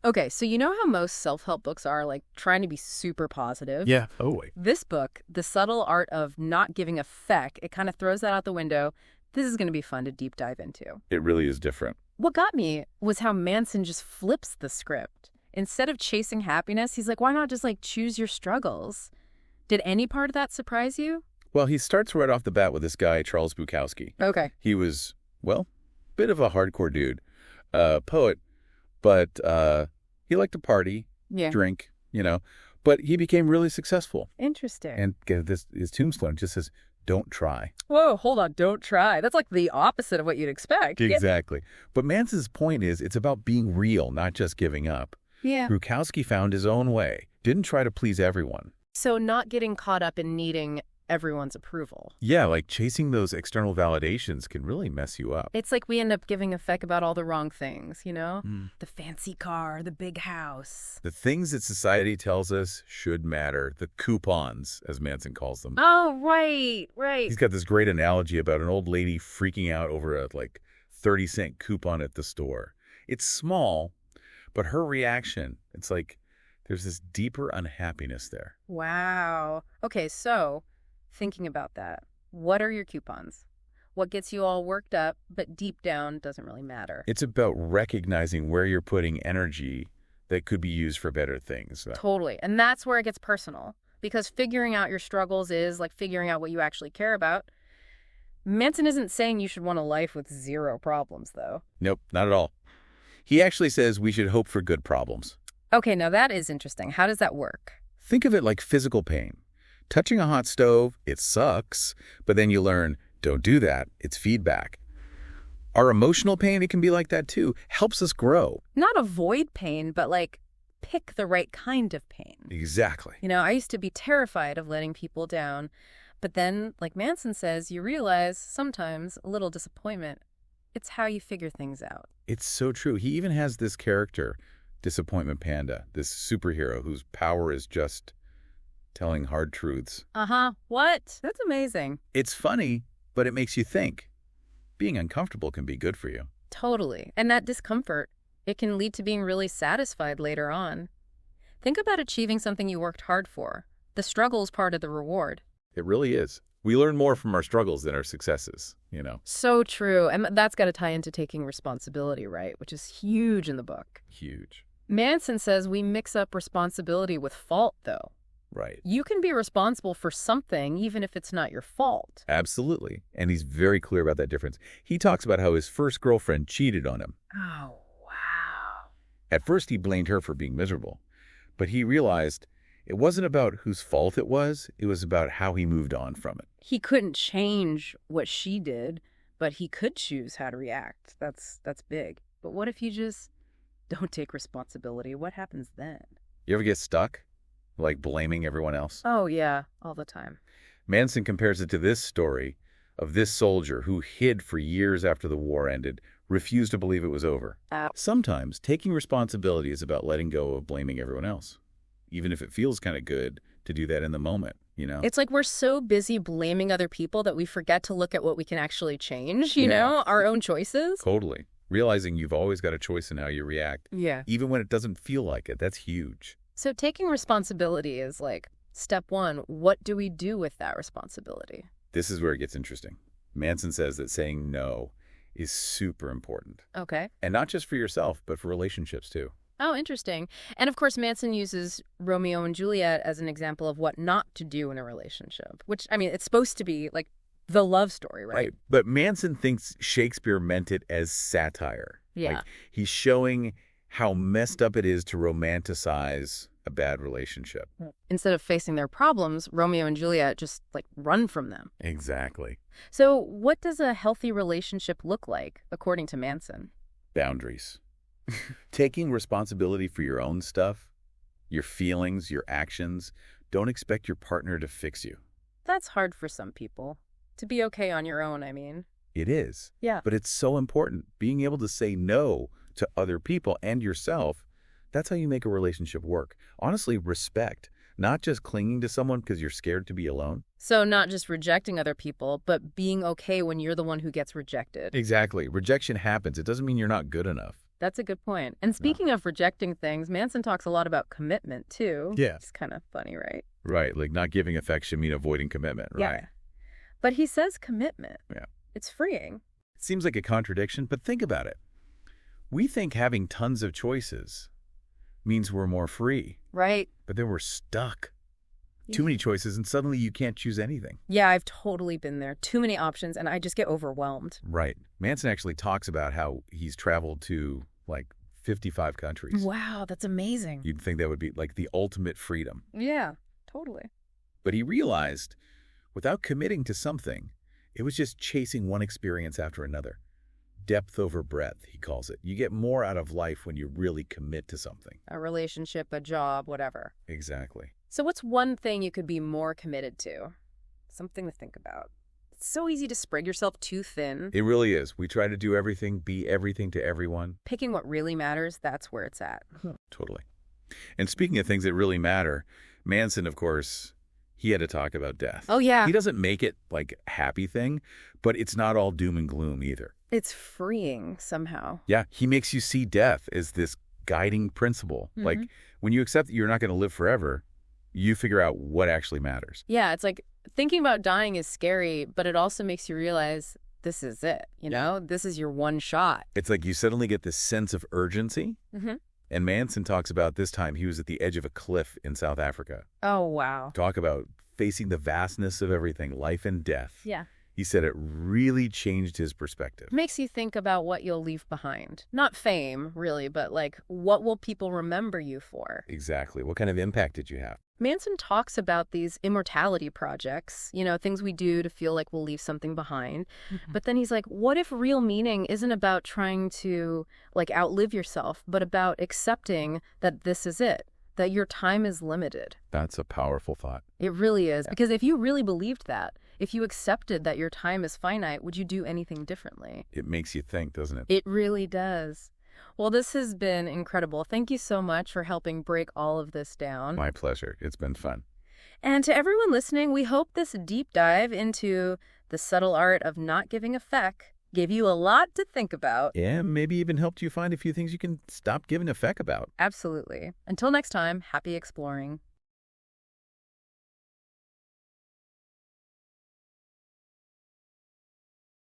Okay, so you know how most self-help books are, like trying to be super positive? Yeah. Oh, wait. This book, The Subtle Art of Not Giving a Feck, it kind of throws that out the window. This is going to be fun to deep dive into. It really is different. What got me was how Manson just flips the script. Instead of chasing happiness, he's like, why not just like choose your struggles? Did any part of that surprise you? Well, he starts right off the bat with this guy, Charles Bukowski. Okay. He was, well, bit of a hardcore dude, poet, but he liked to party, Yeah. drink, but he became really successful. Interesting. And his tombstone just says, don't try. Whoa, hold on, don't try. That's like the opposite of what you'd expect. Exactly. But Manson's point is it's about being real, not just giving up. Yeah. Bukowski found his own way, didn't try to please everyone. So not getting caught up in needing everyone's approval. Yeah, like chasing those external validations can really mess you up. It's like we end up giving a feck about all the wrong things, you know? Mm. The fancy car, the big house. The things that society tells us should matter, the coupons, as Manson calls them. Oh, right. He's got this great analogy about an old lady freaking out over a 30-cent coupon at the store. It's small, but her reaction, it's like there's this deeper unhappiness there. Wow. Okay, so thinking about that, what are your coupons? What gets you all worked up, but deep down doesn't really matter? It's about recognizing where you're putting energy that could be used for better things. Totally. And that's where it gets personal, because figuring out your struggles is like figuring out what you actually care about. Manson isn't saying you should want a life with zero problems, though. Nope, not at all. He actually says we should hope for good problems. Okay, now that is interesting. How does that work? Think of it like physical pain. Touching a hot stove, it sucks, but then you learn, don't do that. It's feedback. Our emotional pain, it can be like that too. Helps us grow. Not avoid pain, but like pick the right kind of pain. Exactly. I used to be terrified of letting people down, but then, like Manson says, you realize sometimes a little disappointment, it's how you figure things out. It's so true. He even has this character, Disappointment Panda, this superhero whose power is just telling hard truths. What? That's amazing. It's funny, but it makes you think. Being uncomfortable can be good for you. Totally. And that discomfort, it can lead to being really satisfied later on. Think about achieving something you worked hard for. The struggle is part of the reward. It really is. We learn more from our struggles than our successes, So true. And that's got to tie into taking responsibility, right? Which is huge in the book. Huge. Manson says we mix up responsibility with fault, though. Right. You can be responsible for something even if it's not your fault. Absolutely. And he's very clear about that difference. He talks about how his first girlfriend cheated on him. Oh, wow. At first, he blamed her for being miserable. But he realized it wasn't about whose fault it was about how he moved on from it. He couldn't change what she did, but he could choose how to react. That's big. But what if you just don't take responsibility? What happens then? You ever get stuck? Like blaming everyone else? Oh, yeah, all the time. Manson compares it to this story of this soldier who hid for years after the war ended, refused to believe it was over. Sometimes taking responsibility is about letting go of blaming everyone else, even if it feels kind of good to do that in the moment, It's like we're so busy blaming other people that we forget to look at what we can actually change, our own choices. Totally. Realizing you've always got a choice in how you react. Yeah. Even when it doesn't feel like it. That's huge. So taking responsibility is like step one. What do we do with that responsibility? This is where it gets interesting. Manson says that saying no is super important. Okay. And not just for yourself, but for relationships too. Oh, interesting. And of course, Manson uses Romeo and Juliet as an example of what not to do in a relationship, which, it's supposed to be like the love story, right? Right. But Manson thinks Shakespeare meant it as satire. Yeah. Like he's showing how messed up it is to romanticize a bad relationship. Instead of facing their problems, Romeo and Juliet just run from them. Exactly. So what does a healthy relationship look like, according to Manson? Boundaries. Taking responsibility for your own stuff, your feelings, your actions. Don't expect your partner to fix you. That's hard for some people. To be okay on your own, It is. Yeah. But it's so important. Being able to say no to other people and yourself, that's how you make a relationship work. Honestly, respect. Not just clinging to someone because you're scared to be alone. So not just rejecting other people, but being okay when you're the one who gets rejected. Exactly. Rejection happens. It doesn't mean you're not good enough. That's a good point. And speaking of rejecting things, Manson talks a lot about commitment, too. Yeah. It's kind of funny, right? Right, like not giving affection mean avoiding commitment, right? Yeah. But he says commitment. Yeah. It's freeing. It seems like a contradiction, but think about it. We think having tons of choices means we're more free. Right. But then we're stuck. Too many choices, and suddenly you can't choose anything. Yeah, I've totally been there. Too many options, and I just get overwhelmed. Right. Manson actually talks about how he's traveled to, like, 55 countries. Wow, that's amazing. You'd think that would be, like, the ultimate freedom. Yeah, totally. But he realized, without committing to something, it was just chasing one experience after another. Depth over breadth, he calls it. You get more out of life when you really commit to something. A relationship, a job, whatever. Exactly. So what's one thing you could be more committed to? Something to think about. It's so easy to spread yourself too thin. It really is. We try to do everything, be everything to everyone. Picking what really matters, that's where it's at. Totally. And speaking of things that really matter, Manson, of course, he had to talk about death. Oh, yeah. He doesn't make it like a happy thing, but it's not all doom and gloom either. It's freeing somehow. Yeah, he makes you see death as this guiding principle. Like, when you accept that you're not going to live forever, you figure out what actually matters. Yeah, it's like thinking about dying is scary, but it also makes you realize this is it, you know? This is your one shot. It's like you suddenly get this sense of urgency. And Manson talks about this time he was at the edge of a cliff in South Africa. Oh, wow. Talk about facing the vastness of everything, life and death. Yeah. He said it really changed his perspective. Makes you think about what you'll leave behind. Not fame, really, but like, what will people remember you for? Exactly. What kind of impact did you have? Manson talks about these immortality projects, you know, things we do to feel like we'll leave something behind. But then he's like, what if real meaning isn't about trying to, like, outlive yourself, but about accepting that this is it, that your time is limited? That's a powerful thought. It really is. Because if you really believed that, if you accepted that your time is finite, would you do anything differently? It makes you think, doesn't it? It really does. Well, this has been incredible. Thank you so much for helping break all of this down. My pleasure. It's been fun. And to everyone listening, we hope this deep dive into the subtle art of not giving a feck gave you a lot to think about. Yeah, maybe even helped you find a few things you can stop giving a feck about. Absolutely. Until next time, happy exploring.